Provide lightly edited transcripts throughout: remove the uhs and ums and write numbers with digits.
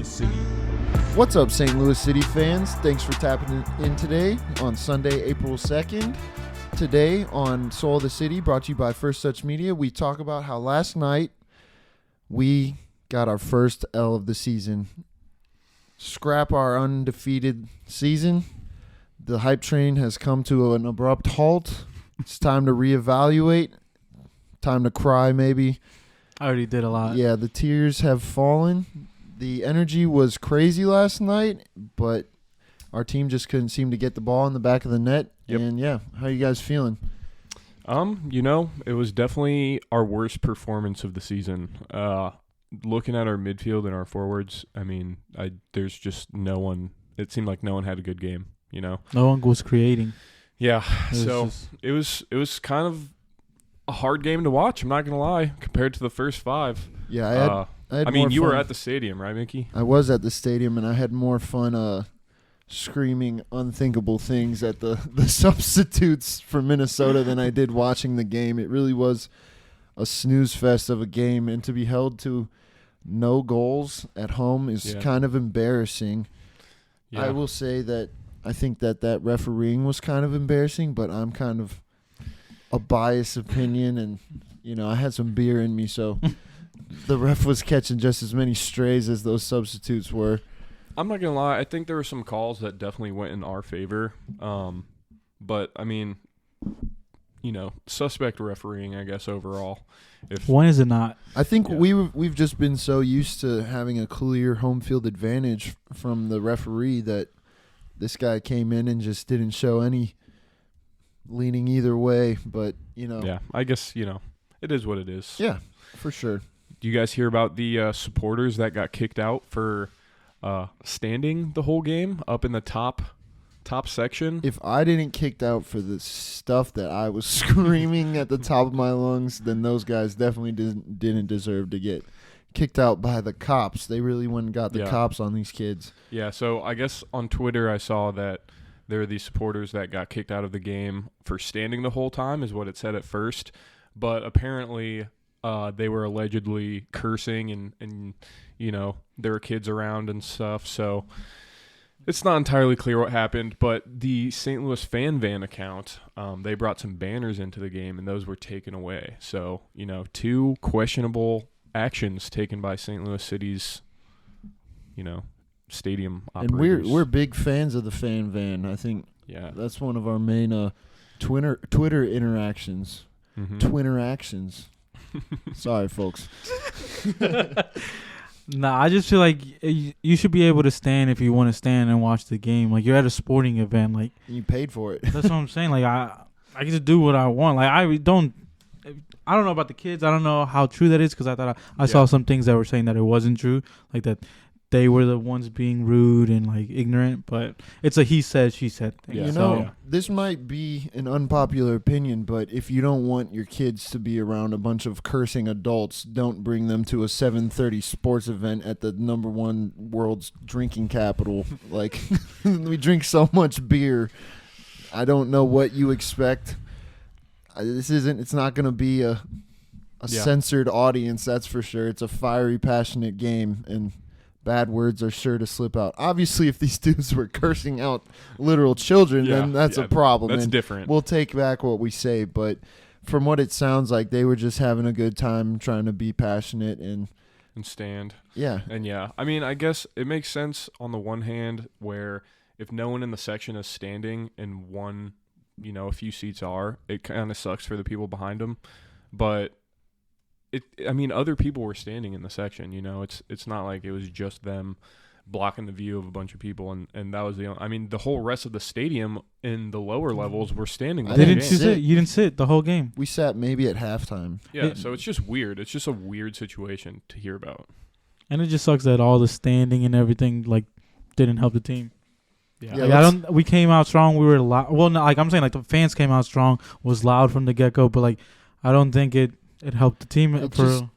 the City. What's up, St. Louis City fans? Thanks for tapping in today on Sunday, April 2nd. Today on Soul of the City, brought to you by First Touch Media, we talk about how last night we got our first L of the season. Scrap our undefeated season. The hype train has come to an abrupt halt. It's time to reevaluate. Time to cry, maybe. I already did a lot. Yeah, the tears have fallen. The energy was crazy last night, but our team just couldn't seem to get the ball in the back of the net. Yep. And, yeah, how you guys feeling? It was definitely our worst performance of the season. Looking at our midfield and our forwards, there's just no one. It seemed like no one had a good game, No one was creating. Yeah, it was kind of a hard game to watch, I'm not going to lie, compared to the first five. Yeah, you were at the stadium, right, Mickey? I was at the stadium, and I had more fun screaming unthinkable things at the substitutes for Minnesota than I did watching the game. It really was a snooze fest of a game, and to be held to no goals at home is kind of embarrassing. Yeah. I will say that I think that refereeing was kind of embarrassing, but I'm kind of a biased opinion, and, I had some beer in me, so the ref was catching just as many strays as those substitutes were. I'm not going to lie. I think there were some calls that definitely went in our favor. But, suspect refereeing, I guess, overall. When is it not? I think we've just been so used to having a clear home field advantage from the referee that this guy came in and just didn't show any leaning either way. But, Yeah, I guess, it is what it is. Yeah, for sure. Do you guys hear about the supporters that got kicked out for standing the whole game up in the top section? If I didn't kicked out for the stuff that I was screaming at the top of my lungs, then those guys definitely didn't deserve to get kicked out by the cops. They really went and got the cops on these kids. Yeah, so I guess on Twitter I saw that there are these supporters that got kicked out of the game for standing the whole time, is what it said at first. But apparently they were allegedly cursing and there were kids around and stuff. So it's not entirely clear what happened, but the St. Louis Fan Van account, they brought some banners into the game, and those were taken away. So, two questionable actions taken by St. Louis City's, stadium operators. And we're big fans of the Fan Van. I think that's one of our main Twitter interactions. Mm-hmm. Twinteractions. Sorry, folks. Nah, I just feel like you should be able to stand if you want to stand and watch the game. Like, you're at a sporting event. Like, you paid for it. That's what I'm saying. Like, I get to do what I want. Like, I don't know about the kids. I don't know how true that is, because I thought I saw some things that were saying that it wasn't true. Like, that they were the ones being rude and, like, ignorant. But it's a he said, she said thing. Yeah. This might be an unpopular opinion, but if you don't want your kids to be around a bunch of cursing adults, don't bring them to a 7:30 sports event at the #1 world's drinking capital. Like, we drink so much beer. I don't know what you expect. It's not going to be a censored audience, that's for sure. It's a fiery, passionate game, and bad words are sure to slip out. Obviously, if these dudes were cursing out literal children, then that's a problem. That's and different. We'll take back what we say, but from what it sounds like, they were just having a good time trying to be passionate and stand. Yeah. And I guess it makes sense on the one hand, where if no one in the section is standing and one, a few seats are, it kind of sucks for the people behind them. But other people were standing in the section. It's not like it was just them blocking the view of a bunch of people, and that was the whole rest of the stadium in the lower levels were standing. You didn't sit the whole game. We sat maybe at halftime. Yeah, so it's just weird. It's just a weird situation to hear about. And it just sucks that all the standing and everything didn't help the team. Yeah, we came out strong. We were loud. Well, no, I'm saying the fans came out strong, was loud from the get go, but I don't think it helped the team until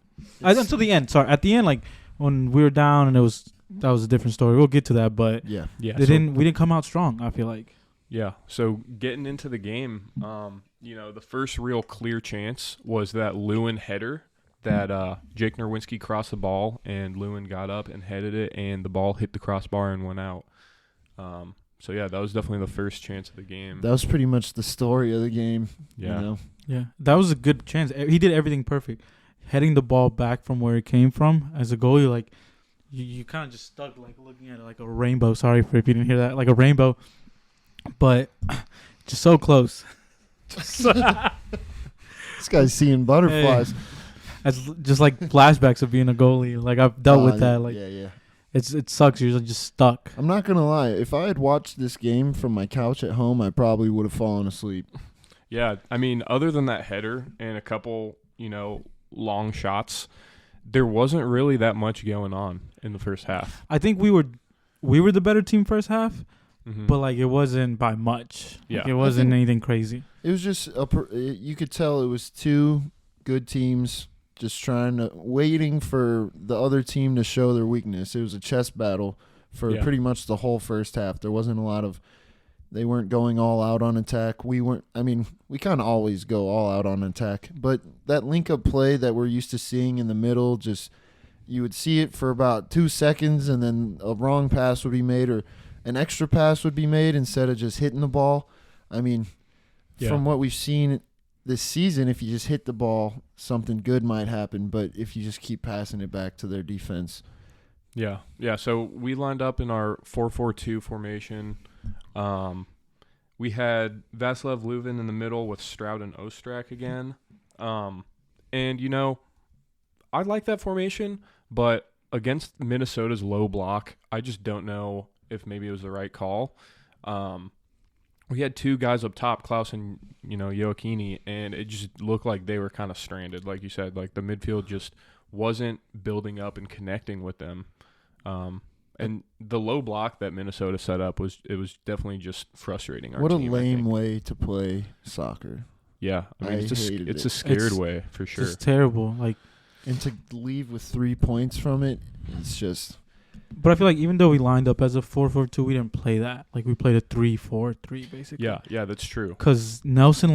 the end. Sorry, at the end, when we were down, and that was a different story. We'll get to that, but we didn't come out strong, I feel like. Yeah. So getting into the game, the first real clear chance was that Loon header that Jake Nerwinski crossed the ball and Lewin got up and headed it, and the ball hit the crossbar and went out. So yeah, that was definitely the first chance of the game. That was pretty much the story of the game. Yeah. You know? Yeah, that was a good chance. He did everything perfect. Heading the ball back from where it came from as a goalie, like you kind of just stuck like looking at it like a rainbow. Sorry for if you didn't hear that, like a rainbow, but just so close. This guy's seeing butterflies. Hey, that's just like flashbacks of being a goalie. Like I've dealt with that. Like yeah. it sucks. You're just stuck. I'm not gonna lie. If I had watched this game from my couch at home, I probably would have fallen asleep. Yeah, I mean, other than that header and a couple, long shots, there wasn't really that much going on in the first half. I think we were the better team first half, Mm-hmm. but like it wasn't by much. Yeah. Like, it wasn't anything crazy. It was just you could tell it was two good teams just waiting for the other team to show their weakness. It was a chess battle for pretty much the whole first half. There wasn't a lot of. They weren't going all out on attack. We weren't. I mean, we kind of always go all out on attack, but that link-up play that we're used to seeing in the middle, just you would see it for about 2 seconds, and then a wrong pass would be made or an extra pass would be made instead of just hitting the ball. I mean, from what we've seen this season, if you just hit the ball, something good might happen, but if you just keep passing it back to their defense. Yeah. So we lined up in our 4-4-2 formation. We had Vasilev Leuven in the middle with Stroud and Ostrak again. And, I like that formation, but against Minnesota's low block, I just don't know if maybe it was the right call. We had two guys up top, Klaus and, Joachini, and it just looked like they were kind of stranded. Like you said, like the midfield just wasn't building up and connecting with them. And the low block that Minnesota set up was definitely just frustrating. Our what a team, lame way to play soccer. Yeah, I mean, hated it's it. a scared way for sure. It's terrible. Like, and to leave with 3 points from it, it's just. But I feel like even though we lined up as a 4-4-2, we didn't play that. Like we played a 3-4-3 basically. Yeah, that's true. Because Nelson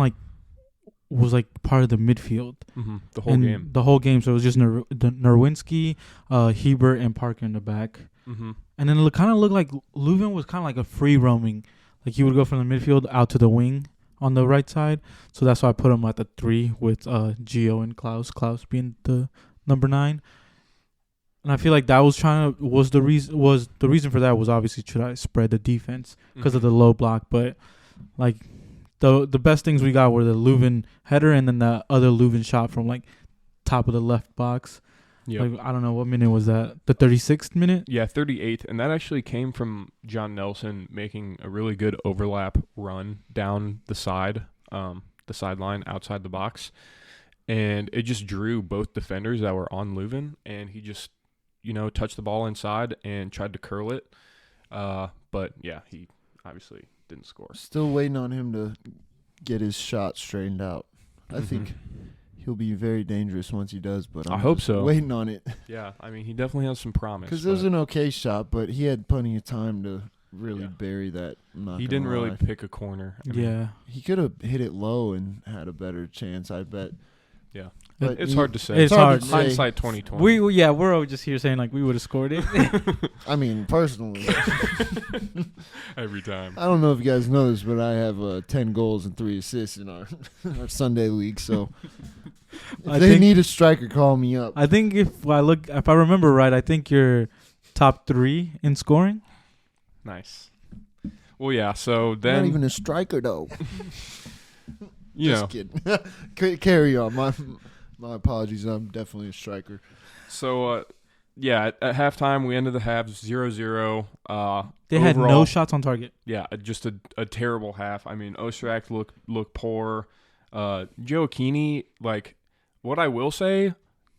was part of the midfield the whole game. So it was just Nerwinski, Hebert, and Parker in the back. Mm-hmm. And then it kind of looked like Leuven was kind of like a free roaming. Like he would go from the midfield out to the wing on the right side. So that's why I put him at the 3 with Gio and Klaus. Klaus being the number 9. And I feel like that was the reason for that was obviously try to spread the defense because of the low block. But like the best things we got were the Leuven header and then the other Leuven shot from like top of the left box. Yeah, like, I don't know what minute was that. The 36th minute. Yeah, 38th, and that actually came from John Nelson making a really good overlap run down the sideline outside the box, and it just drew both defenders that were on Leuven, and he just touched the ball inside and tried to curl it, but yeah, he obviously didn't score. Still waiting on him to get his shot straightened out. I think he'll be very dangerous once he does, but I hope so. Waiting on it. Yeah, I mean, he definitely has some promise. Because it was an okay shot, but he had plenty of time to really bury that. He didn't really pick a corner. I mean, he could have hit it low and had a better chance, I bet. Yeah. But it's hard to say. It's hard to say. Hindsight 2020. We're all just here saying like we would have scored it. I mean, personally. Every time. I don't know if you guys know this, but I have 10 goals and 3 assists in our Sunday league, so if they need a striker, call me up. I think if I remember right, I think you're top 3 in scoring. Nice. Well, yeah, so then... Not even a striker, though. Just kidding. Carry on. My apologies. I'm definitely a striker. So, at halftime, we ended the half 0-0. They had no shots on target. Yeah, just a terrible half. I mean, Ostrak looked poor. Joachini, what I will say,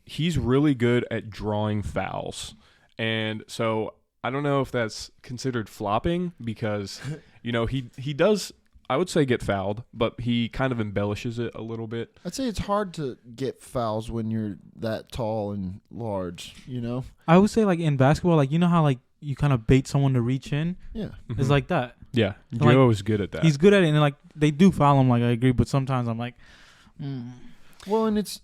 he's really good at drawing fouls. And so I don't know if that's considered flopping because, he does, I would say, get fouled, but he kind of embellishes it a little bit. I'd say it's hard to get fouls when you're that tall and large, I would say, in basketball, how, you kind of bait someone to reach in? Yeah. It's like that. Yeah, Joe is good at that. He's good at it, and, they do foul him, I agree, but sometimes I'm like... Well, and it's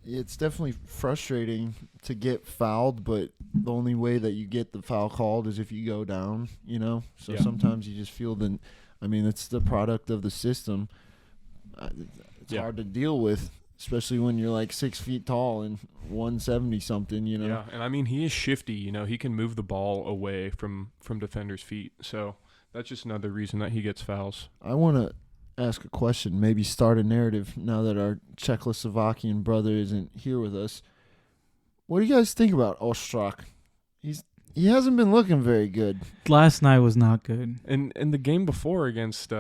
it's definitely frustrating to get fouled, but the only way that you get the foul called is if you go down, you know? So Yeah. sometimes you just feel it's the product of the system. It's hard to deal with, especially when you're like 6 feet tall and 170 something, you know? Yeah, and I mean, he is shifty. You know, he can move the ball away from defenders' feet. So that's just another reason that he gets fouls. I want to ask a question, maybe start a narrative now that our Czechoslovakian brother isn't here with us. What do you guys think about Ostrak? He hasn't been looking very good. Last night was not good. And in the game before against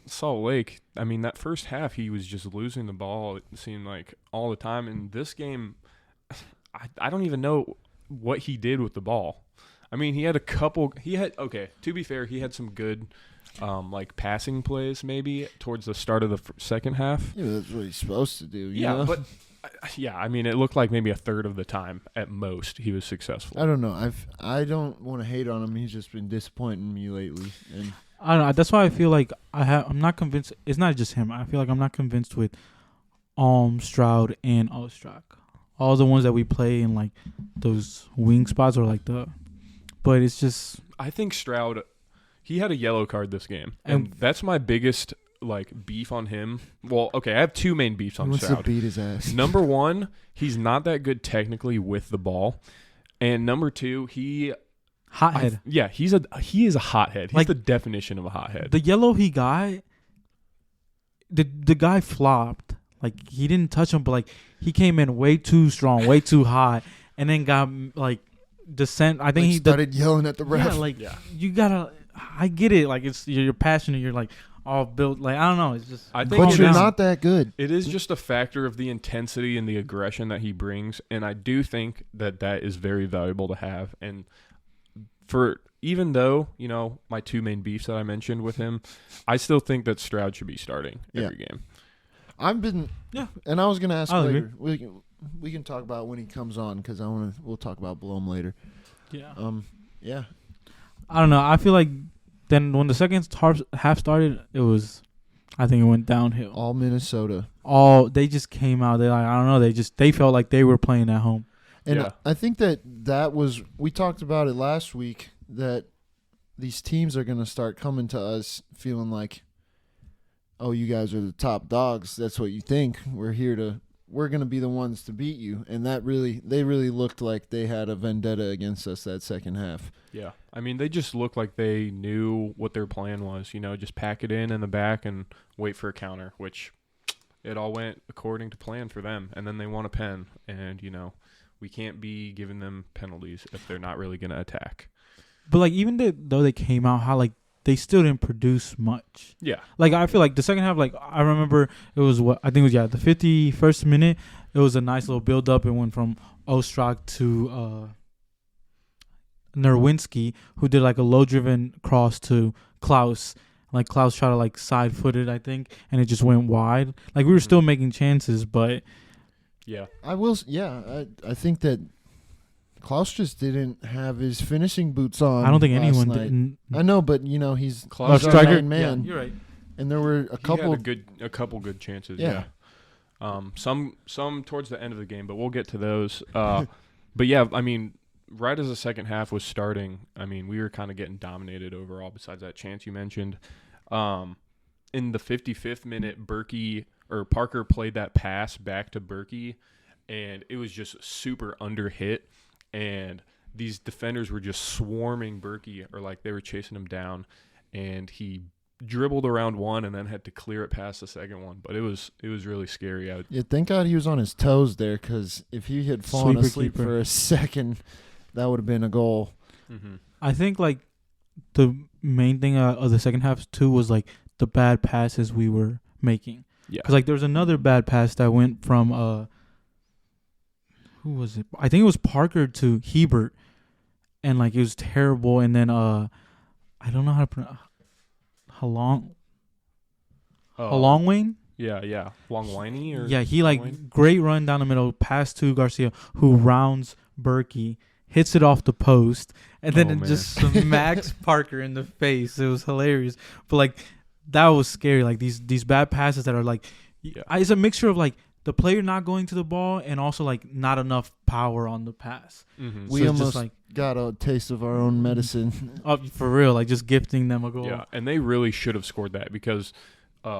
Salt Lake, I mean, that first half he was just losing the ball, it seemed like, all the time. In this game, I don't even know what he did with the ball. I mean, to be fair, he had some good passing plays maybe towards the start of the second half. Yeah, that's what he's supposed to do. You Yeah, know? but I mean, it looked like maybe a third of the time at most he was successful. I don't know. I don't want to hate on him. He's just been disappointing me lately. And I don't know. That's why I feel like I'm not convinced. It's not just him. I feel like I'm not convinced with Stroud and Ostrak. All the ones that we play in like those wing spots or like but it's just. I think Stroud, he had a yellow card this game, and that's my biggest beef on him. Well, okay, I have two main beefs on Stroud. He wants to beat his ass. Number one, he's not that good technically with the ball, and number two, Hothead. he is a hothead. He's the definition of a hothead. The yellow he got, the guy flopped. Like, he didn't touch him, but like he came in way too strong, way too hot, and then got like descent. I think he started yelling at the ref. You gotta. I get it. Like, it's you're passionate. You're like all built. Like, I don't know. It's just. I think but you're not that good. It is just a factor of the intensity and the aggression that he brings, and I do think that is very valuable to have. And even though, you know, my two main beefs that I mentioned with him, I still think that Stroud should be starting every game. And I was gonna ask I'll later. We can talk about when he comes on because we'll talk about Blom later. Yeah. Yeah. I don't know. I feel like then when the second half started, I think it went downhill. All Minnesota. They just came out. They I don't know. They felt like they were playing at home. And I think that was, we talked about it last week, that these teams are going to start coming to us feeling like, oh, you guys are the top dogs. That's what you think. We're going to be the ones to beat you. And they really looked like they had a vendetta against us that second half. Yeah. I mean, they just looked like they knew what their plan was, you know, just pack it in the back and wait for a counter, which it all went according to plan for them. And then they won a pen. And, you know, we can't be giving them penalties if they're not really going to attack. But, like, even though they came out hot, like, they still didn't produce much. Yeah. Like, I feel like the second half, like, I remember it was the 51st minute. It was a nice little build-up. It went from Ostrak to Nerwinski, who did, like, a low-driven cross to Klaus. Like, Klaus tried to, like, side-footed, I think, and it just went wide. Like, we were still making chances, but... Yeah. I think that Klaus just didn't have his finishing boots on. I don't think anyone did. I know, but you know he's Klaus our striker. main man. Yeah, you're right. And there were a couple good chances. Yeah. Some towards the end of the game, but we'll get to those. But yeah, I mean, right as the second half was starting, I mean, we were kind of getting dominated overall. Besides that chance you mentioned, in the 55th minute, Parker played that pass back to Berkey, and it was just super under hit, and these defenders were just swarming Berkey, or like they were chasing him down, and he dribbled around one and then had to clear it past the second one. But it was really scary. Thank God he was on his toes there, because if he had fallen asleep for a second, that would have been a goal. Mm-hmm. I think like the main thing of the second half too was like the bad passes we were making. Yeah. Because like there was another bad pass that went from who was it? I think it was Parker to Hebert, and like it was terrible. And then I don't know how to pronounce Longwayne. Yeah. Longwiney or yeah, he like Longwayne? Great run down the middle, pass to Garcia, who rounds Berkey, hits it off the post, and then it just smacks Parker in the face. It was hilarious, but like that was scary. Like these bad passes that are like, it's a mixture of like the player not going to the ball and also like not enough power on the pass. Mm-hmm. We So it's almost just like got a taste of our own medicine. for real, like just gifting them a goal. Yeah, and they really should have scored that because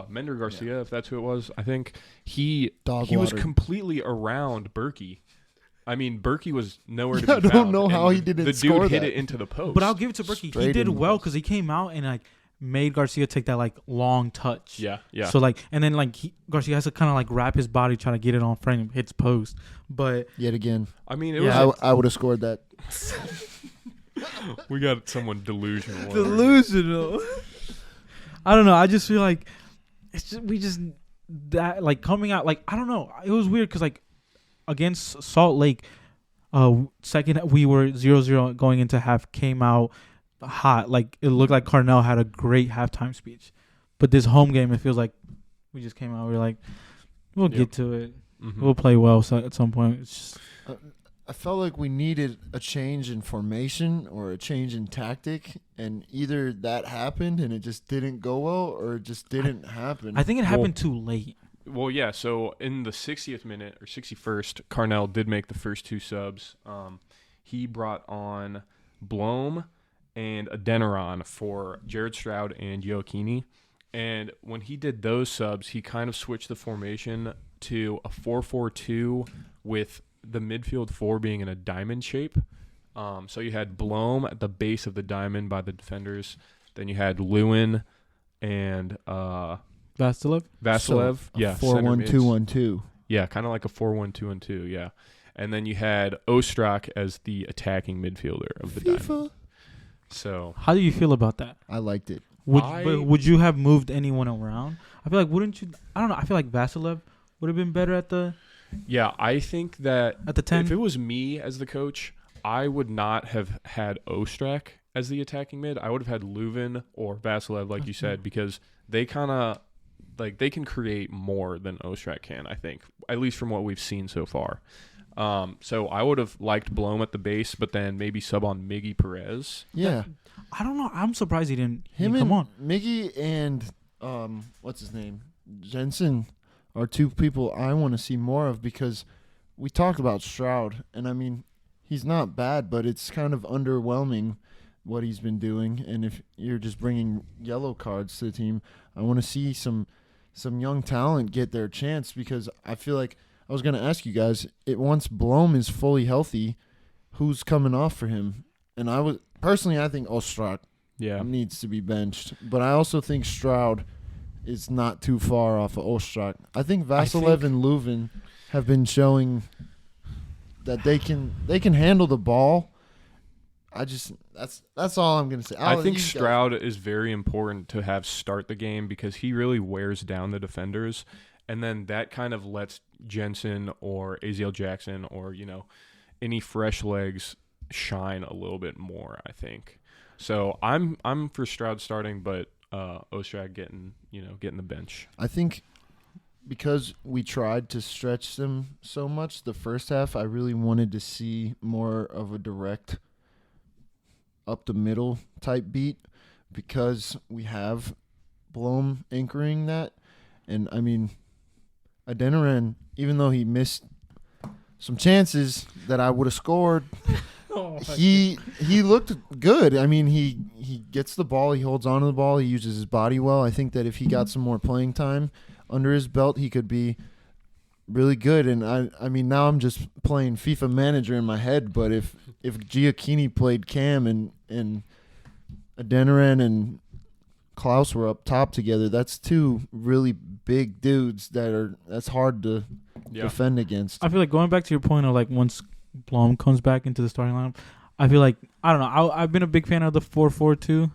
Mender Garcia, if that's who it was, I think he was completely around Berkey. I mean, Berkey was nowhere to be found. I don't know how he didn't score The dude hit that. it into the post. But I'll give it to Berkey. He Straight did in the well post. because he came out and like made Garcia take that like long touch. Yeah, yeah. So like, and then like Garcia has to kind of like wrap his body trying to get it on frame, hits post. But Yet again, I mean, it Yeah. was I would have scored that. we got someone delusional. delusional. I don't know. I just feel like we just that like coming out like I don't know. It was weird because like against Salt Lake, second we were 0-0 going into half, came out hot. Like it looked like Carnell had a great halftime speech, but this home game it feels like we just came out. We are like, we'll get to it. Mm-hmm. We'll play well at some point. It's just, I felt like we needed a change in formation or a change in tactic, and either that happened and it just didn't go well, or it just didn't happen. I think it happened too late. Well, yeah. So in the 60th minute or 61st, Carnell did make the first two subs. He brought on Blome and Adeniran for Jared Stroud and Gioacchini. And when he did those subs, he kind of switched the formation to a 4-4-2 with the midfield four being in a diamond shape. So you had Blome at the base of the diamond by the defenders. Then you had Lewin and Vasilev? Vasilev. So, yeah. 4-1-2-1-2. Yeah, kind of like a 4-1-2-1-2, yeah. And then you had Ostrak as the attacking midfielder of the diamond. So How do you feel about that? I liked it. Would you have moved anyone around? I feel like wouldn't you? I don't know. I feel like Vasilev would have been better at the yeah, I think that at the 10. if it was me as the coach, I would not have had Ostrak as the attacking mid. I would have had Leuven or Vasilev, like you said, because they kind of like they can create more than Ostrak can. I think, at least from what we've seen so far. So I would have liked Blome at the base, but then maybe sub on Miggy Perez. Yeah. I don't know. I'm surprised he didn't. Him come and on. Miggy and what's his name? Jensen are two people I want to see more of, because we talked about Stroud, and I mean, he's not bad, but it's kind of underwhelming what he's been doing. And if you're just bringing yellow cards to the team, I want to see some young talent get their chance, because I feel like I was going to ask you guys, once Blome is fully healthy, who's coming off for him? And I think Ostrak needs to be benched, but I also think Stroud is not too far off of Ostrak. I think Vasilev and Leuven have been showing that they can handle the ball. That's all I'm gonna say. I think Stroud is very important to have start the game, because he really wears down the defenders, and then that kind of lets Jensen or Aziel Jackson or any fresh legs shine a little bit more, I think. So I'm for Stroud starting, but Ostrak getting the bench. I think because we tried to stretch them so much the first half, I really wanted to see more of a direct up the middle type beat, because we have Blome anchoring that. And I mean, Adeniran, even though he missed some chances that I would have scored, he looked good. I mean, he gets the ball, he holds on to the ball, he uses his body well. I think that if he got some more playing time under his belt, he could be really good. And I mean, now I'm just playing FIFA Manager in my head, but if Gioacchini played Cam and Adeniran and Klaus were up top together, that's two really big dudes that's hard to defend against. I feel like going back to your point of like once Blom comes back into the starting lineup, I feel like I don't know. I've been a big fan of the 4-4-2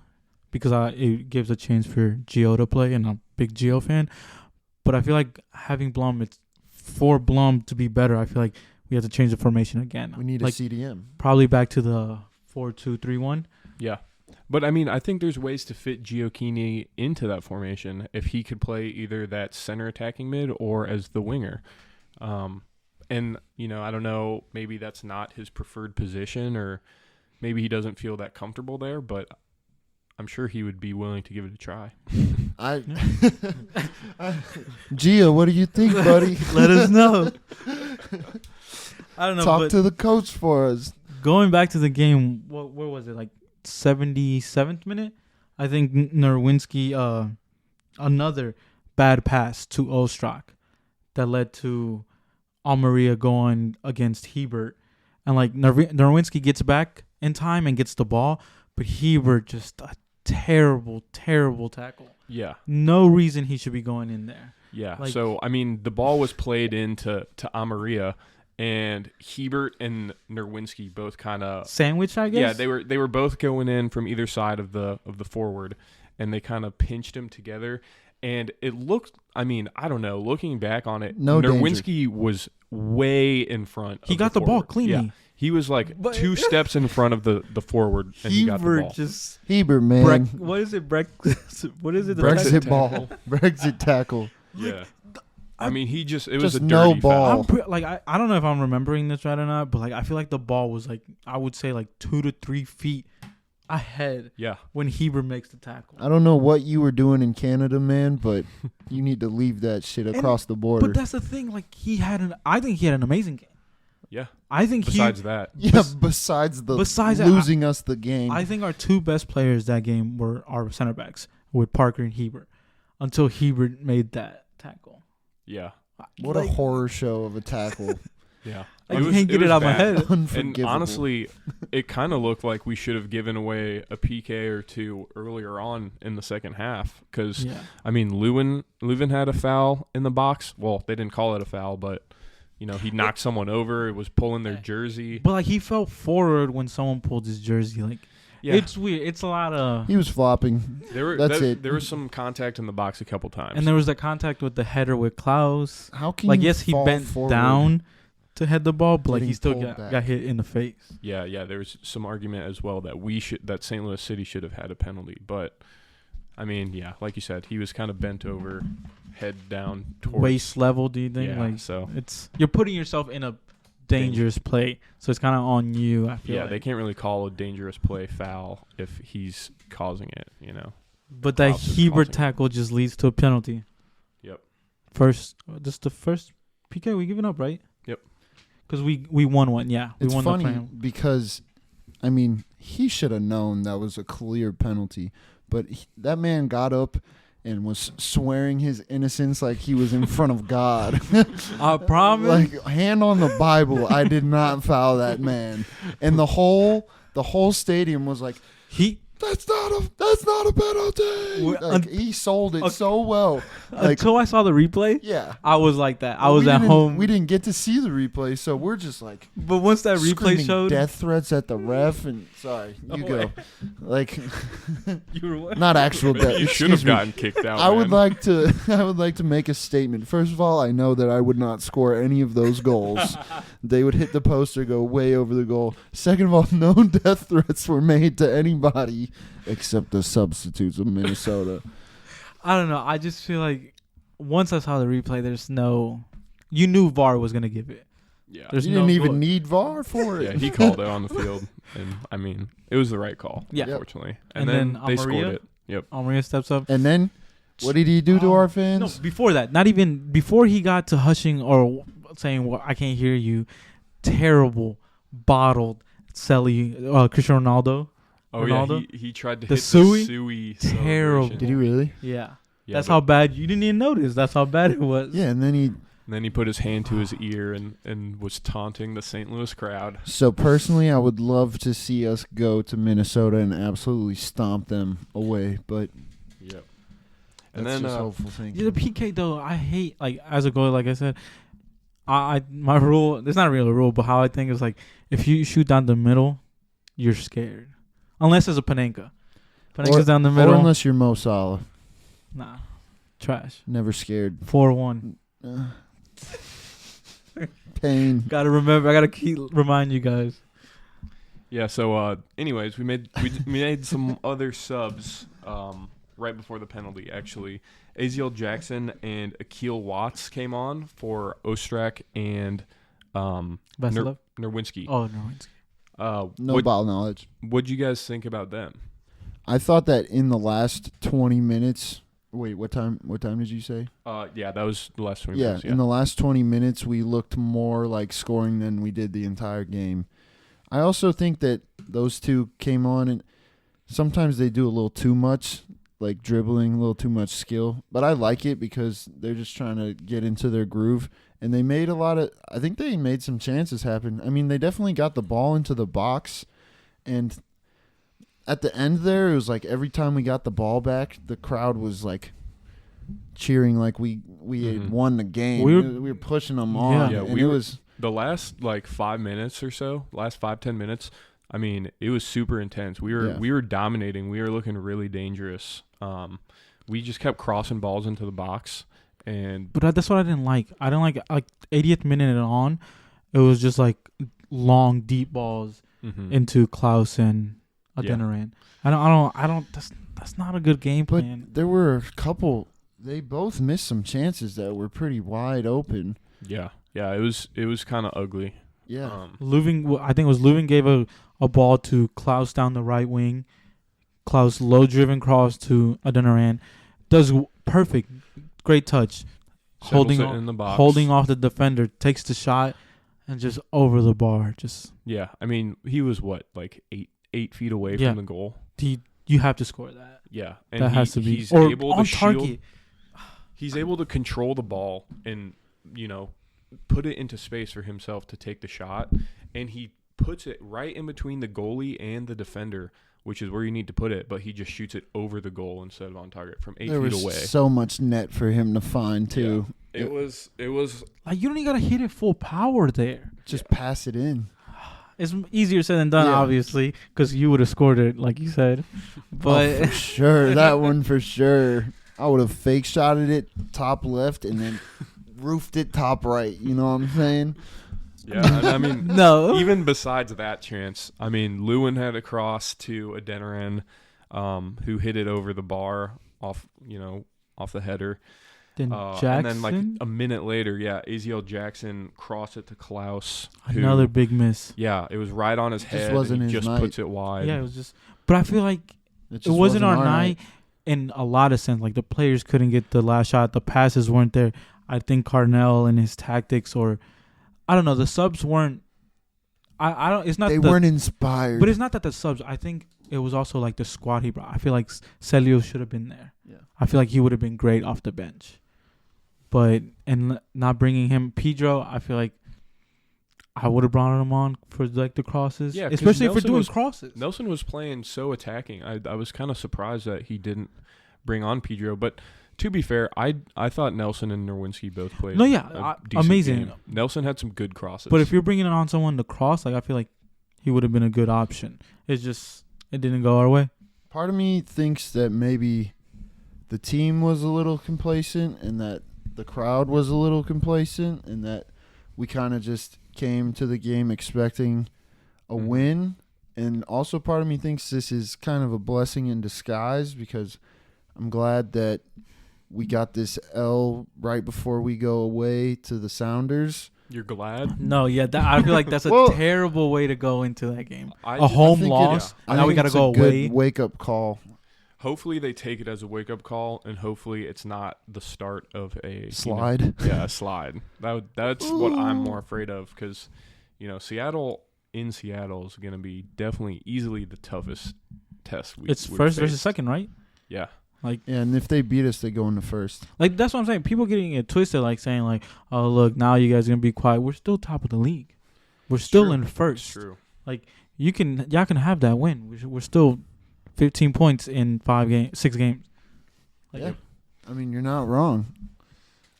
because it gives a chance for Gio to play, and I'm a big Gio fan. But I feel like having Blom, it's for Blom to be better. I feel like we have to change the formation again. We need like, a CDM. Probably back to the 4-2-3-1. Yeah. But, I mean, I think there's ways to fit Gioacchini into that formation if he could play either that center attacking mid or as the winger. And, I don't know, maybe that's not his preferred position, or maybe he doesn't feel that comfortable there. But, I'm sure he would be willing to give it a try. Gia, what do you think, buddy? Let us know. I don't know. Talk but to the coach for us. going back to the game, where was it? Like 77th minute? I think Nerwinski, another bad pass to Ostrak that led to Almeria going against Hebert. And like Nerwinski gets back in time and gets the ball, but Hebert just a terrible, terrible tackle. Yeah. No reason he should be going in there. Yeah. Like, so, I mean, the ball was played into Almeria, and Hebert and Nerwinski both kind of sandwich, I guess. Yeah, they were both going in from either side of the forward, and they kind of pinched him together. And it looked, I mean, I don't know. Looking back on it, Nerwinski was way in front. He got the ball cleanly. Yeah. He was like 2 steps in front of the forward, and he got the ball. Hebert, man. What is it? What is it? Brexit ball. Brexit tackle. Yeah. I mean, it was just a dirty no ball. foul. I don't know if I'm remembering this right or not, but like I feel like the ball was like, I would say like 2 to 3 feet ahead. Yeah. When Hebert makes the tackle. I don't know what you were doing in Canada, man, but you need to leave that shit across the border. But that's the thing. Like I think he had an amazing game. Yeah. I think besides that. Yeah, besides losing us the game. I think our 2 best players that game were our center backs with Parker and Hebert until Hebert made that tackle. Yeah. What a horror show of a tackle. Yeah. I can't get it out of my head. And honestly, it kind of looked like we should have given away a PK or 2 earlier on in the second half because, I mean, Leuven had a foul in the box. Well, they didn't call it a foul, but, you know, he knocked someone over. It was pulling their jersey. But, like, he fell forward when someone pulled his jersey. Like, it's weird. It's a lot of... He was flopping. That's it. There was some contact in the box a couple times. And there was that contact with the header with Klaus. How can like, you yes, he bent forward down to head the ball, but like getting he still pulled got hit in the face. Yeah. There was some argument as well that St. Louis City should have had a penalty. But, I mean, yeah, like you said, he was kind of bent over, head down towards... Waist level, do you think? Yeah, like, so... You're putting yourself in a dangerous play, so it's kind of on you, I feel like. They can't really call a dangerous play foul if he's causing it, you know. But that Hebert tackle just leads to a penalty. Yep. This the first PK we giving up, right? Yep. Because we won one, yeah. It's funny because, I mean, he should have known that was a clear penalty, but that man got up and was swearing his innocence like he was in front of God. I promise. Like, hand on the Bible, I did not foul that man. And the whole stadium was like, That's not a penalty. Like, he sold it so well. Like, until I saw the replay, yeah, I was like that. I was at home. We didn't get to see the replay, so we're just like. But once that replay showed, death threats at the ref, and sorry, you go. Like, you were what? Not actual death. You should have gotten kicked out. I would like to make a statement. First of all, I know that I would not score any of those goals. They would hit the post or go way over the goal. Second of all, no death threats were made to anybody except the substitutes of Minnesota. I don't know. I just feel like once I saw the replay, you knew VAR was going to give it. Yeah. You didn't even need VAR for it. Yeah, he called it on the field. And, I mean, it was the right call, unfortunately. And then they scored it. Yep. Almeria steps up. And then, what did he do to our fans? No, before that. Not even before he got to hushing or saying, well, I can't hear you. Terrible, bottled, Cristiano Ronaldo. Oh, Ronaldo? Yeah, he tried to the hit Suey? the Suey. Terrible. Did he really? Yeah. That's how bad. You didn't even notice. That's how bad it was. Yeah, and then he put his hand to his ear and was taunting the St. Louis crowd. So personally, I would love to see us go to Minnesota and absolutely stomp them away, but yep. And then just hopeful thing. Yeah, the PK though, I hate as a goalie. Like I said, my rule. It's not really a rule, but how I think is like if you shoot down the middle, you're scared, unless it's a Panenka. Panenka's down the middle. Or unless you're Mo Salah. Nah, trash. Never scared. 4-1. Pain. Gotta remember. I gotta remind you guys. Yeah. So, anyways, we made some other subs right before the penalty. Actually, Aziel Jackson and Akil Watts came on for Ostrak and Nerwinski. Nerwinski. Oh, Nerwinski. No ball knowledge. What'd you guys think about them? I thought that in the last 20 minutes. Wait, what time? What time did you say? Yeah, that was the last 20 Yeah, minutes. Yeah, in the last 20 minutes, we looked more like scoring than we did the entire game. I also think that those two came on, and sometimes they do a little too much, like dribbling, a little too much skill. But I like it because they're just trying to get into their groove. And they made I think they made some chances happen. I mean, they definitely got the ball into the box. And at the end there, it was like every time we got the ball back, the crowd was like cheering like we had won the game. We were pushing them on. Yeah, and it was the last like 5 minutes or so, last 5-10 minutes. I mean, it was super intense. We were dominating. We were looking really dangerous. We just kept crossing balls into the box, but that's what I didn't like. I didn't like 80th minute and on. It was just like long, deep balls into Klaus and Adeniran. I don't. That's not a good game plan. But there were a couple. They both missed some chances that were pretty wide open. Yeah. It was kind of ugly. Yeah. I think it was Leuven gave a ball to Klaus down the right wing. Klaus low driven cross to Adeniran. Does perfect, great touch. Holding in the box. Holding off the defender, takes the shot, and just over the bar. Yeah. I mean, he was like 8 feet away from the goal. You have to score that. Yeah, and that has to be he's or able on to target. Shield, he's able to control the ball and put it into space for himself to take the shot, and he puts it right in between the goalie and the defender, which is where you need to put it, but he just shoots it over the goal instead of on target from 8 feet away. There was so much net for him to find too. Yeah. It was like you don't even gotta hit it full power there. Just pass it in. It's easier said than done, obviously, because you would have scored it, like you said. But for sure, that one for sure. I would have fake shotted it top left and then roofed it top right. You know what I'm saying? Yeah, I mean, no. Even besides that chance, I mean, Leuven had a cross to Adeniran, who hit it over the bar off the header. Then Jackson. And then like a minute later, Aziel Jackson crossed it to Klaus. Another big miss. Yeah, it was right on his head. Wasn't and he his just night. puts it wide. Yeah, it was just. But I feel like it wasn't our night in a lot of sense. Like the players couldn't get the last shot. The passes weren't there. I think Carnell and his tactics, or I don't know, the subs weren't. I don't. It's not. They weren't inspired. But it's not that the subs. I think it was also like the squad he brought. I feel like Celio should have been there. Yeah. I feel like he would have been great off the bench. But and not bringing him Pedro, I feel like I would have brought him on for like the crosses, especially if we're doing crosses. Nelson was playing so attacking. I was kind of surprised that he didn't bring on Pedro. But to be fair, I thought Nelson and Nerwinski both played. No, yeah, amazing. Game. Nelson had some good crosses. But if you're bringing on someone to cross, like I feel like he would have been a good option. It's just it didn't go our way. Part of me thinks that maybe the team was a little complacent and that the crowd was a little complacent and that we kind of just came to the game expecting a win. And also part of me thinks this is kind of a blessing in disguise because I'm glad that we got this L right before we go away to the Sounders. You're glad? No, yeah, I feel like that's a terrible way to go into that game. A home loss. Now we got to go away. Wake-up call. Hopefully they take it as a wake-up call, and hopefully it's not the start of a slide. A slide. That's what I'm more afraid of because, Seattle is going to be definitely easily the toughest test. It's first versus second, right? Yeah. And if they beat us, they go into first. Like that's what I'm saying. People getting it twisted, like saying like, "Oh, look, now you guys are gonna be quiet." We're still top of the league. We're still in first. It's true. Like y'all can have that win. We're still 15 points in 6 games. Like, yeah, I mean you're not wrong.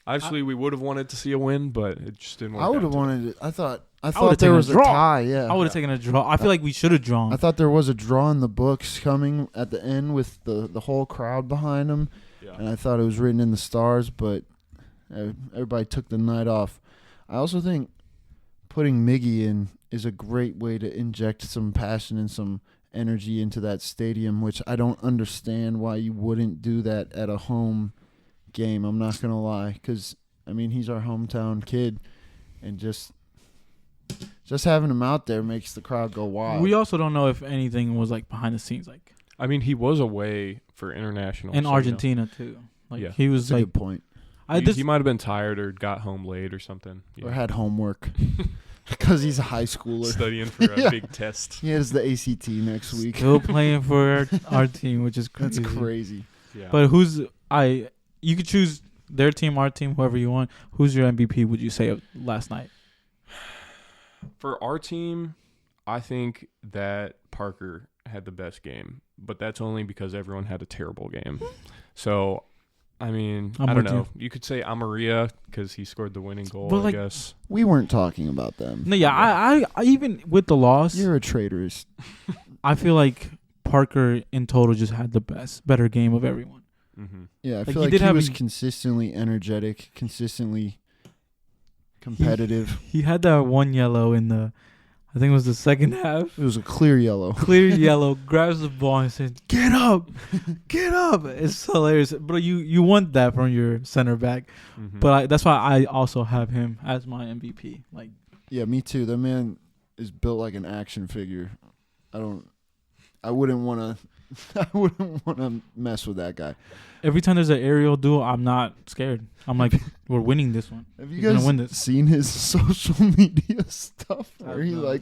Actually, we would have wanted to see a win, but it just didn't work. I would have wanted it. I thought there there was a tie. Yeah, I would have taken a draw. I feel like we should have drawn. I thought there was a draw in the books coming at the end with the whole crowd behind them, and I thought it was written in the stars. But everybody took the night off. I also think putting Miggy in is a great way to inject some passion and some energy into that stadium, which I don't understand why you wouldn't do that at a home game. I'm not gonna lie, because I mean he's our hometown kid, and just having him out there makes the crowd go wild. We also don't know if anything was like behind the scenes. Like I mean, he was away for international. And so, Argentina too. Like Yeah. he was That's a like good point. He might have been tired or got home late or something. Or had homework. Because he's a high schooler. Studying for a Yeah. big test. He has the ACT next week. still playing for our team, which is crazy. That's crazy. Yeah. But you could choose their team, our team, whoever you want. Who's your MVP, would you say, of last night? For our team, I think that Parker had the best game, but that's only because everyone had a terrible game. So, I mean, I'm I don't with know. You could say Amaria because he scored the winning goal, But, I like, guess. We weren't talking about them. No, yeah, I even with the loss, You're a traitorist. I feel like Parker in total just had the better game of everyone. Mm-hmm. Yeah, I Like, feel he like did he have was a- consistently energetic, consistently competitive. He had that one yellow in I think it was the second half. It was a clear yellow. Clear yellow, grabs the ball and says, "Get up, get up!" It's hilarious, but you want that from your center back. Mm-hmm. But that's why I also have him as my MVP. Like, Yeah, me too. That man is built like an action figure. I wouldn't want to mess with that guy. every time there's an aerial duel, I'm not scared. I'm like, we're winning this one. Have you He's gonna guys win this. seen his social media stuff where he No.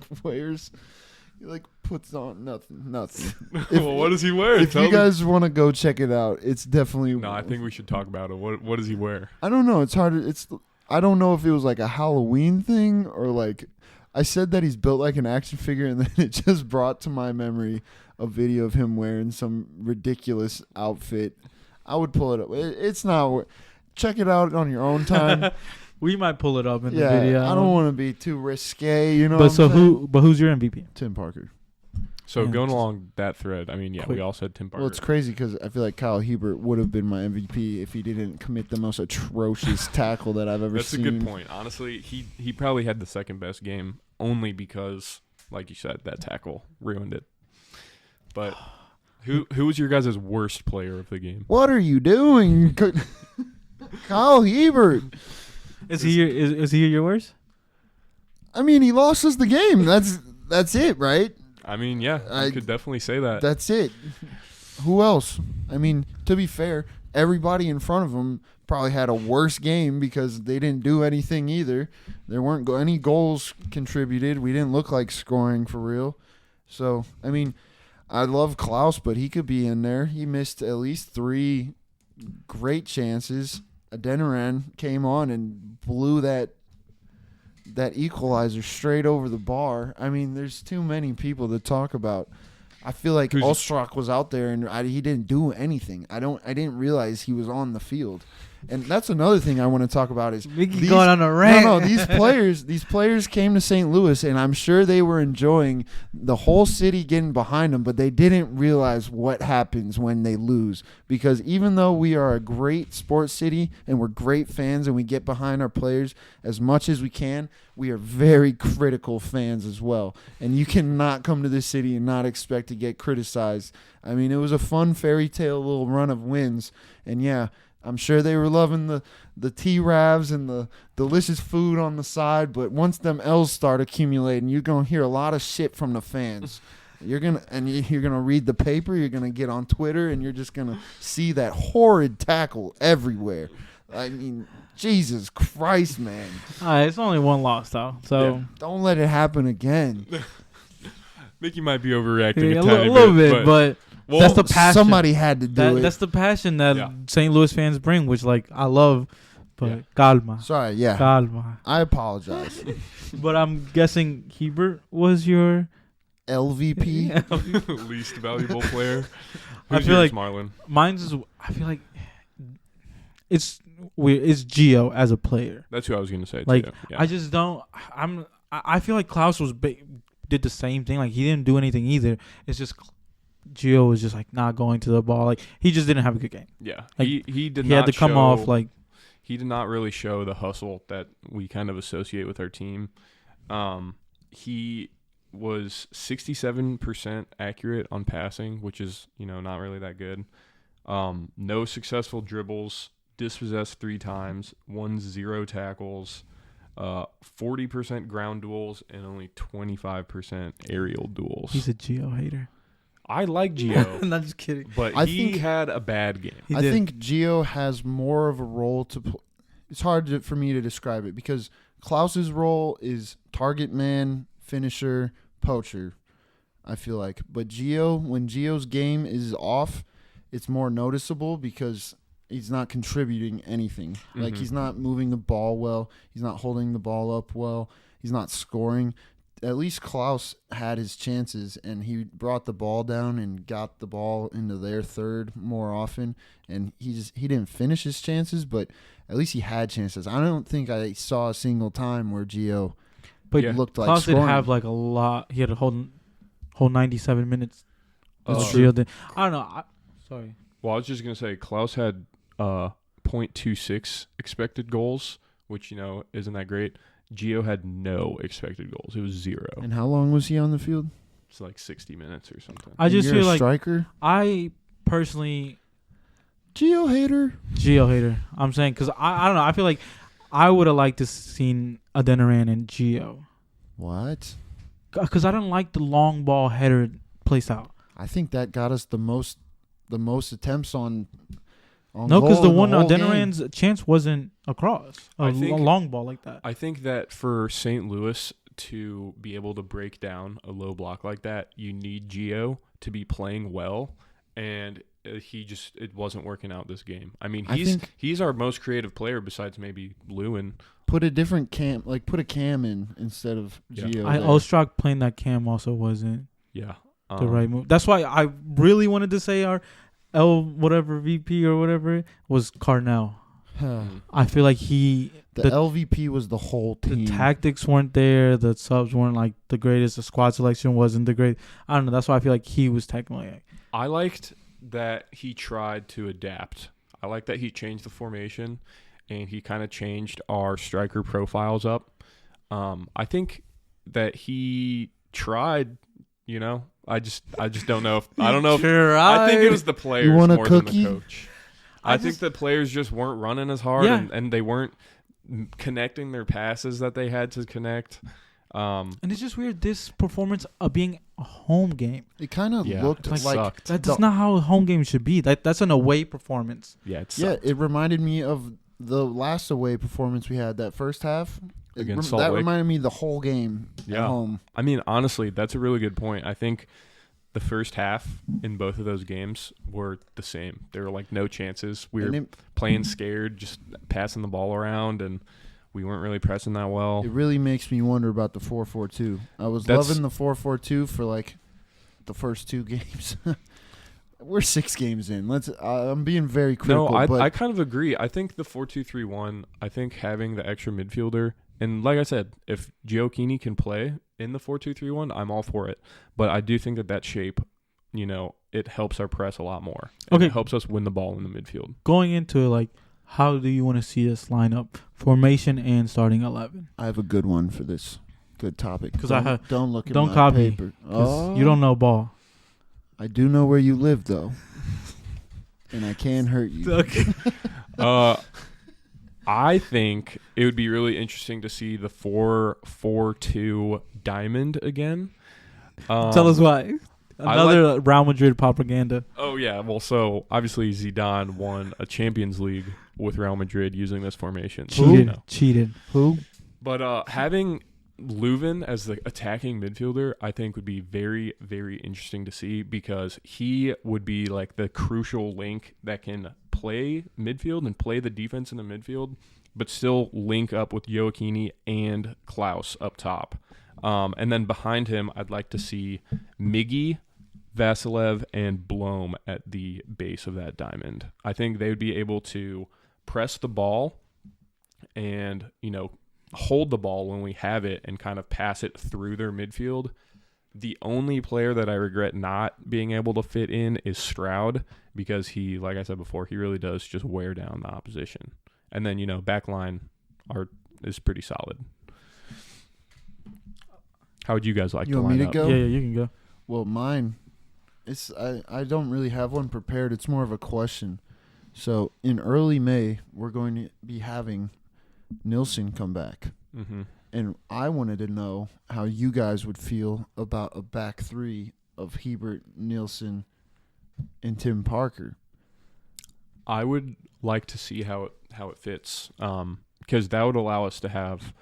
puts on nothing. Well, what does he wear? If Tell you me. guys want to go check it out, it's definitely. No, I think we should talk about it. What does he wear? I don't know. It's hard. I don't know if it was like a Halloween thing or like. I said that he's built like an action figure, and then it just brought to my memory a video of him wearing some ridiculous outfit. I would pull it up. It's not. Check it out on your own time. We might pull it up in Yeah, the video. I don't want to be too risque, you know. But what I'm saying? who's your MVP? Tim Parker. So Yeah, going just along that thread, I mean, yeah, quick. we all said Tim Parker. Well, it's crazy because I feel like Kyle Hebert would have been my MVP if he didn't commit the most atrocious tackle that I've ever That's seen. a good point. Honestly, he probably had the second best game only because, like you said, that tackle ruined it. But who was your guys' worst player of the game? What are you doing, Kyle Hebert? Is he your worst? I mean, he lost us the game. That's it, right? I mean, yeah, you could definitely say that. That's it. Who else? I mean, to be fair, everybody in front of him probably had a worse game because they didn't do anything either. There weren't any goals contributed. We didn't look like scoring for real. So, I mean, I love Klaus, but he could be in there. He missed at least 3 great chances. Adeniran came on and blew that equalizer straight over the bar. I mean, there's too many people to talk about. I feel like Ostrak was out there and he didn't do anything. I didn't realize he was on the field. And that's another thing I want to talk about is Mickey going on a rant. No, these players came to St. Louis and I'm sure they were enjoying the whole city getting behind them, but they didn't realize what happens when they lose. Because even though we are a great sports city and we're great fans and we get behind our players as much as we can, we are very critical fans as well. And you cannot come to this city and not expect to get criticized. I mean, it was a fun fairy tale little run of wins. And yeah, I'm sure they were loving the T-Ravs and the delicious food on the side, but once them L's start accumulating, you're going to hear a lot of shit from the fans. You're going to read the paper, you're going to get on Twitter, and you're just going to see that horrid tackle everywhere. I mean, Jesus Christ, man. It's only one loss, though. So Yeah. Don't let it happen again. Mickey might be overreacting yeah, a tiny little bit, but well, that's the passion. Somebody had to do it. That's the passion that Yeah. St. Louis fans bring, which I love. But Yeah. calma, Sorry, yeah. calma. I apologize. But I'm guessing Hebert was your. LVP? least valuable player. I Who's feel yours, like Marlon? Mine's is. I feel like it's weird. It's Gio as a player. That's who I was going to say. Like, too. Yeah. I just don't. I feel like Klaus did the same thing. Like, he didn't do anything either. It's just Gio was just not going to the ball. Like, he just didn't have a good game. Yeah, Like, he did. He not had to come show, off like. He did not really show the hustle that we kind of associate with our team. He was 67% accurate on passing, which is not really that good. No successful dribbles, dispossessed 3 times, won 0 tackles, 40% ground duels, and only 25% aerial duels. He's a Gio hater. I like Gio, Not just kidding. but I he think- had a bad game. He I did. think Gio has more of a role to play. It's hard for me to describe it because Klaus's role is target man, finisher, poacher, I feel like. But when Gio's game is off, it's more noticeable because he's not contributing anything. Like, Mhm. he's not moving the ball well. He's not holding the ball up well. He's not scoring. At least Klaus had his chances, and he brought the ball down and got the ball into their third more often. And he didn't finish his chances, but at least he had chances. I don't think I saw a single time where Gio But Yeah. looked like Klaus did scoring. have like a lot. He had a whole 97 minutes. That's Gio did. I don't know. Sorry. Well, I was just gonna say Klaus had .26 expected goals, which isn't that great. Gio had no expected goals. It was 0. And how long was he on the field? It's like 60 minutes or something. I And just you're feel a like striker. I personally Gio hater. Gio hater. I'm saying because I don't know. I feel like I would have liked to seen Adeniran and Gio What? because I don't like the long ball header play style. I think that got us the most attempts on No, because goal the in one whole game. Adeniran's chance wasn't across I think- a long ball like that. I think that for St. Louis to be able to break down a low block like that, you need Gio to be playing well, and it wasn't working out this game. I mean, he's our most creative player besides maybe Lewin. Put a different cam, like put a cam in instead of Yeah. Gio. I there. Ostrak playing that cam also wasn't Yeah, the right move. That's why I really wanted to say our VP or whatever was Carnell. I feel like the the- LVP was the whole team. the tactics weren't there. The subs weren't like the greatest. The squad selection wasn't the great. I don't know. That's why I feel like he was technically. I liked that he tried to adapt. I like that he changed the formation, and he kind of changed our striker profiles up. I think that he tried. I just don't know if I don't know. If, I think it was the players You want a more cookie? than the coach. I think the players just weren't running as hard, Yeah. and they weren't connecting their passes that they had to connect. And it's just weird. This performance of being a home game. It kind of Yeah, looked it like sucked. That's not how a home game should be. That's an away performance. Yeah, it yeah. sucked. It reminded me of the last away performance we had that first half. Against Salt that Lake? reminded me of the whole game Yeah. at home. I mean, honestly, that's a really good point. I think the first half in both of those games were the same. There were like no chances. We were And playing scared, just passing the ball around, and we weren't really pressing that well. it really makes me wonder about the 4-4-2. I was That's- loving the 4-4-2 for like the first 2 games. We're 6 games in. I'm being very No, critical. but I kind of agree. I think the 4-2-3-1, I think having the extra midfielder, and like I said, if Giochini can play in the 4-2-3-1, I'm all for it. But I do think that shape, it helps our press a lot more. And Okay. It helps us win the ball in the midfield. Going into it, like, how do you want to see this lineup, formation and starting 11? I have a good one for this good topic. 'Cause I don't look at don't my copy, paper. 'Cause you don't know ball. I do know where you live though, and I can hurt you. Okay. I think it would be really interesting to see the 4-4-2 diamond again. Tell us why. Another Real Madrid propaganda. Oh, yeah. Well, so obviously Zidane won a Champions League with Real Madrid using this formation. So, Cheated. Who? But having Leuven as the attacking midfielder, I think would be very, very interesting to see because he would be like the crucial link that can play midfield and play the defense in the midfield, but still link up with Giochini and Klaus up top. And then behind him, I'd like to see Miggy, Vasilev, and Blom at the base of that diamond. I think they would be able to press the ball and, hold the ball when we have it and kind of pass it through their midfield. The only player that I regret not being able to fit in is Stroud because he, like I said before, he really does just wear down the opposition. And then, back line is pretty solid. How would you guys like You to want me line to up? go? Yeah, you can go. Well, mine. I don't really have one prepared. It's more of a question. So in early May, we're going to be having Nilsson come back. Mm-hmm. And I wanted to know how you guys would feel about a back 3 of Hebert, Nielsen, and Tim Parker. I would like to see how it fits, because that would allow us to have,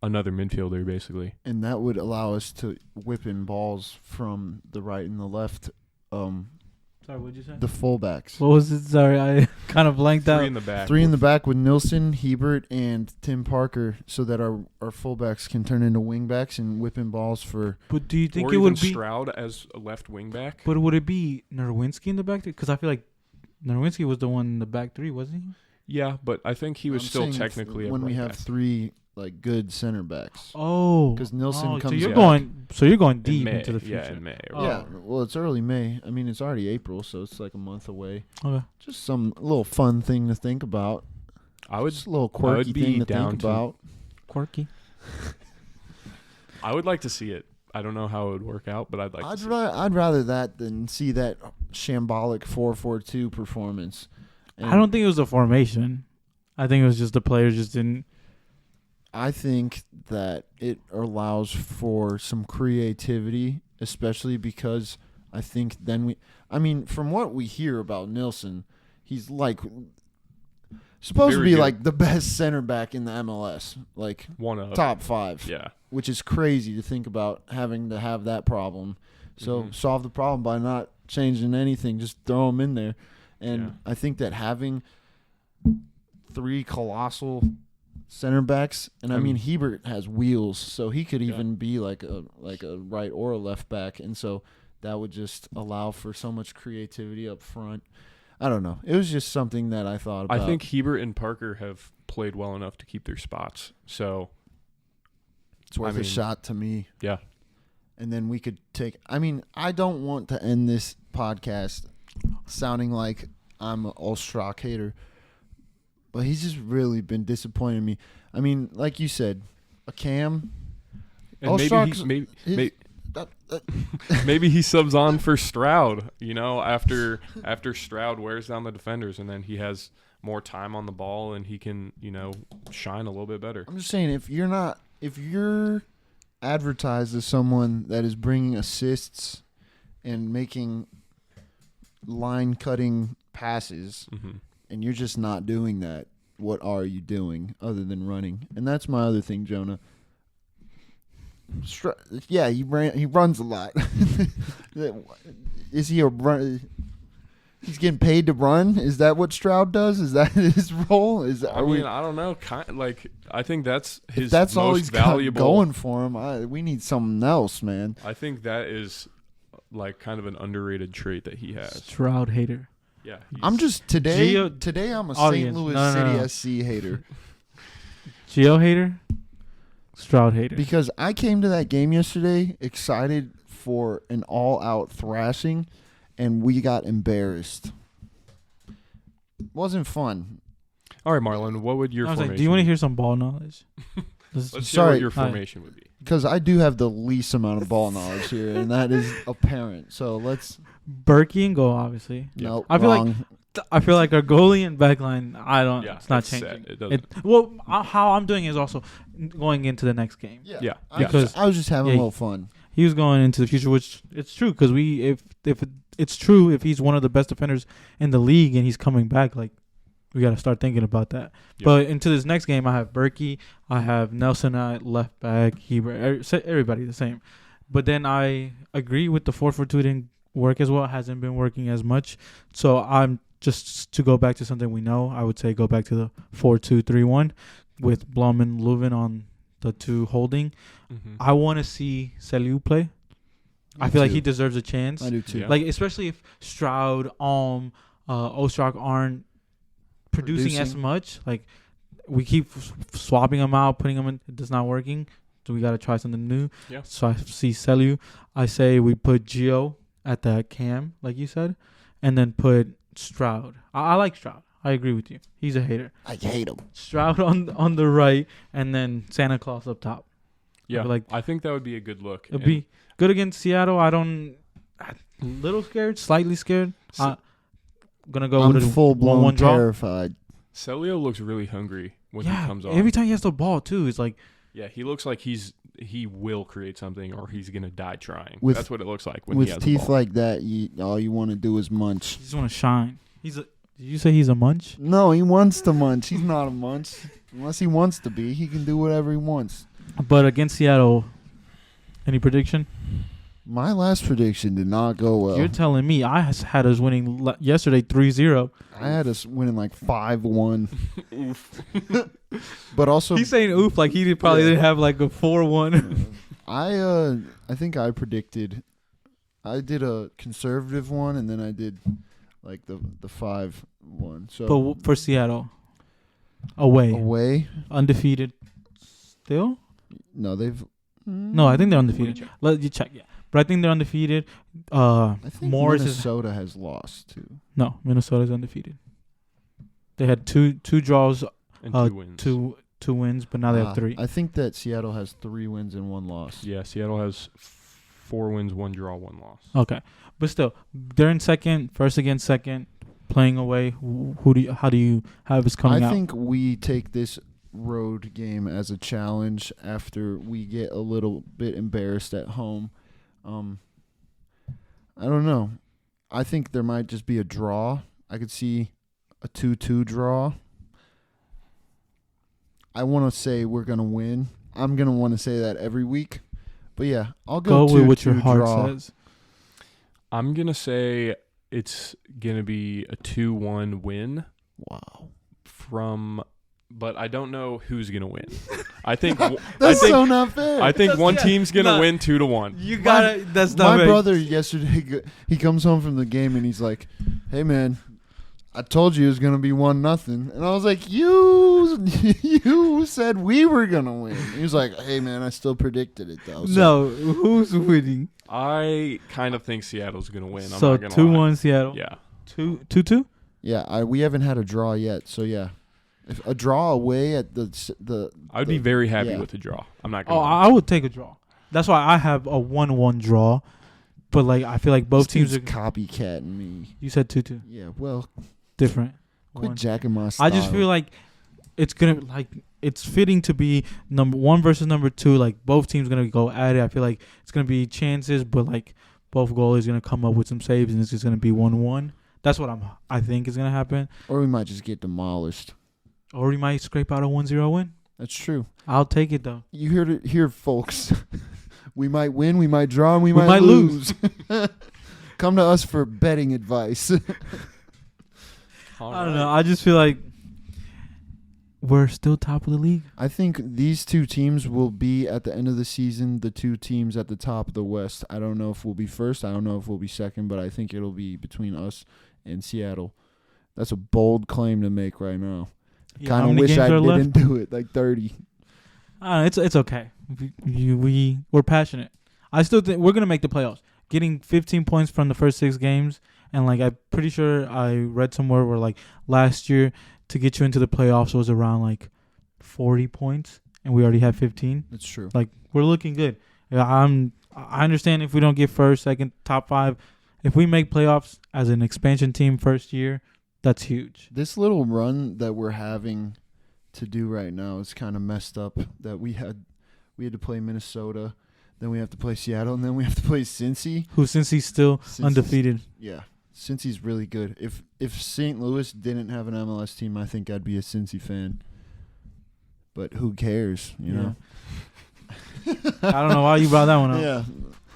another midfielder basically. And that would allow us to whip in balls from the right and the left. Sorry, what'd you say? The fullbacks. What was it? Sorry, I kind of blanked out. Three in the back. Three in the back with Nielsen, Hebert, and Tim Parker, so that our fullbacks can turn into wingbacks and whip in balls for. But do you think or it even would be Stroud as a left wing back? But would it be Nerwinski in the back? Because I feel like Nerwinski was the one in the back three, wasn't he? Yeah, but I think he was I'm still saying technically a when we right have back. three like good center backs. Oh, Because Nielsen so comes you're back. going. So you're going In deep May. into the future. Yeah, in May. Oh. Yeah, well, it's early May. I mean, it's already April, so it's like a month away. Okay. Just some little fun thing to think about. I would Just a little quirky be thing to down think to- about. Quirky. I would like to see it. I don't know how it would work out, but I'd like to see it. I'd rather that than see that shambolic 4-4-2 performance. I don't think it was a formation. I think it was just the players just didn't. I think that it allows for some creativity, especially because I think then from what we hear about Nielsen, he's like supposed to Very be good. like the best center back in the MLS, like One of top 5. Yeah. Which is crazy to think about having to have that problem. So Mhm. solve the problem by not changing anything, just throw him in there. And Yeah. I think that having 3 colossal center backs, and I mean Hebert has wheels, so he could even be like a right or a left back, and so that would just allow for so much creativity up front. I don't know. It was just something that I thought about. I think Hebert and Parker have played well enough to keep their spots. So it's worth a shot to me. Yeah. And then we could take. I mean, I don't want to end this podcast sounding like I'm an Ostrak hater, but he's just really been disappointing me. I mean, like you said, a Cam. And maybe he subs on for Stroud, after Stroud wears down the defenders, and then he has more time on the ball and he can, shine a little bit better. I'm just saying, if you're advertised as someone that is bringing assists and making line-cutting passes, Mm-hmm. and you're just not doing that, what are you doing other than running? And that's my other thing, Jonah. He runs a lot. Is he a run? He's getting paid to run. Is that what Stroud does? Is that his role? I don't know. I think that's his. That's most all he's valuable. got going for him. We need something else, man. I think that is like kind of an underrated trait that he has. Stroud hater. Yeah. I'm just today. Gio- Today I'm a audience. St. Louis No. City SC hater Gio hater. Stroud hater. because I came to that game yesterday excited for an all-out thrashing, and we got embarrassed. Wasn't fun. All right, Marlon. What would your I was formation? like, do you want to hear some ball knowledge? Let's hear Sorry. what your formation would be. Because I do have the least amount of ball knowledge here, and that is apparent. So let's. Berkey and goal, obviously. Yeah. No, I feel like- wrong. I feel like our goalie and backline. Yeah, It's not it's set. changing. It doesn't. How I'm doing is also going into the next game. Yeah. I was just having a little fun. He was going into the future, which it's true because it's true if he's one of the best defenders in the league and he's coming back, like we got to start thinking about that. Yeah. But into this next game, I have Berkey, I have Nelson at left back, Hebert, everybody the same. But then I agree with the 4-4-2 didn't work as well. It hasn't been working as much. So I'm just to go back to something we know. I would say go back to the 4-2-3-1 with Blum and Leuven on the 2 holding. Mm-hmm. I want to see Saliu play. I feel like he deserves a chance. I do too. Yeah. Like especially if Stroud, Ostrak aren't producing as much. Like we keep swapping them out, putting them in. It's not working. So we got to try something new. Yeah. So I see Saliu. I say we put Gio at the cam, like you said, and then put Stroud. I like Stroud. I agree with you. He's a hater. I hate him. Stroud on the right, and then Santa Claus up top. Yeah. I think that would be a good look. It'd be good against Seattle. I'm little scared, slightly scared. I'm gonna go I'm with a full blown 1-1 draw. terrified. Celio looks really hungry when he comes off. Every time he has the ball too, it's like Yeah, he looks like he's he will create something or he's going to die trying. With- That's what it looks like when With he has the teeth ball. like that, all you want to do is munch. You just want to shine. Did you say he's a munch? No, he wants to munch. He's not a munch. Unless he wants to be, he can do whatever he wants. But against Seattle, any prediction? My last prediction did not go well. You're telling me I had us winning yesterday 3-0. I had us winning like 5-1. But also, He's saying oof like he probably didn't have like a 4-1. I think I predicted. I did a conservative one, and then I did like the 5-1. So But for Seattle, away, undefeated, still? No, they've. No, I think they're undefeated. Let you check. Yeah, but I think they're undefeated. I think Morris Minnesota has lost too. No, Minnesota's undefeated. They had two draws, And 2 wins. two wins, but now they have 3. I think that Seattle has 3 wins and 1 loss. Yeah, Seattle has 4 wins, 1 draw, 1 loss. Okay, but still, they're in second, first against second, playing away. How do you have us coming out? I think we take this road game as a challenge after we get a little bit embarrassed at home. I don't know. I think there might just be a draw. I could see a 2-2 draw. I want to say we're going to win. I'm going to want to say that every week. But yeah, I'll go with what your 2-2 heart draw. says. I'm going to say it's going to be a 2-1 win. Wow. But I don't know who's going to win. I think That's so not fair. I think one yeah, team's going to no. win 2-1. You gotta. That's not My right. brother yesterday, he comes home from the game and he's like, "Hey man, I told you it was gonna be 1-0," and I was like, "You said we were gonna win." He was like, "Hey man, I still predicted it though." So No, who's winning? I kind of think Seattle's going to win. So I'm not going to lie. 2-1 Seattle. Yeah. 2-2. yeah, we haven't had a draw yet. So yeah, if a draw away at the I'd be very happy yeah. with the draw. I'm not going Oh, to I would take a draw. That's why I have a 1-1 draw. But like, I feel like both this teams are. dude's copycatting me. You said 2-2. Yeah, well, Different. quit One. jacking my style. I just feel like it's fitting to be number 1 versus number 2. Like both teams gonna go at it. I feel like it's gonna be chances, but like both goalies gonna come up with some saves, and it's just gonna be 1-1. That's what I think is gonna happen. or we might just get demolished. Or we might scrape out a 1-0 win. That's true. I'll take it though. You heard it here, folks. We might win, we might draw, and we We might might lose. Come to us for betting advice. I don't know. I just feel like we're still top of the league. I think these 2 teams will be at the end of the season the 2 teams at the top of the West. I don't know if we'll be first. I don't know if we'll be second, but I think it'll be between us and Seattle. That's a bold claim to make right now. Yeah, Kind how of many wish games I are left? didn't do it, like 30. It's okay. We're passionate. I still think we're gonna make the playoffs. Getting 15 points from the first 6 games, and like I'm pretty sure I read somewhere where like last year to get you into the playoffs was around like 40 points, and we already have 15. That's true. Like we're looking good. I understand if we don't get first, second, top 5. If we make playoffs as an expansion team first year, that's huge. This little run that we're having to do right now is kind of messed up. That we had to play Minnesota, then we have to play Seattle, and then we have to play Cincy. Who, since he's still Cincy's- undefeated. Yeah, Cincy's really good. If St. Louis didn't have an MLS team, I think I'd be a Cincy fan. But who cares, you know? I don't know why you brought that one up. Yeah.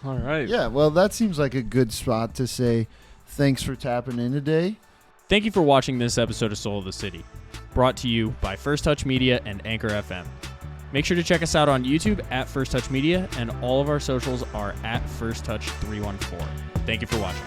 All right. Yeah, well, that seems like a good spot to say thanks for tapping in today. Thank you for watching this episode of Soul of the City, brought to you by First Touch Media and Anchor FM. Make sure to check us out on YouTube at First Touch Media, and all of our socials are at First Touch 314. Thank you for watching.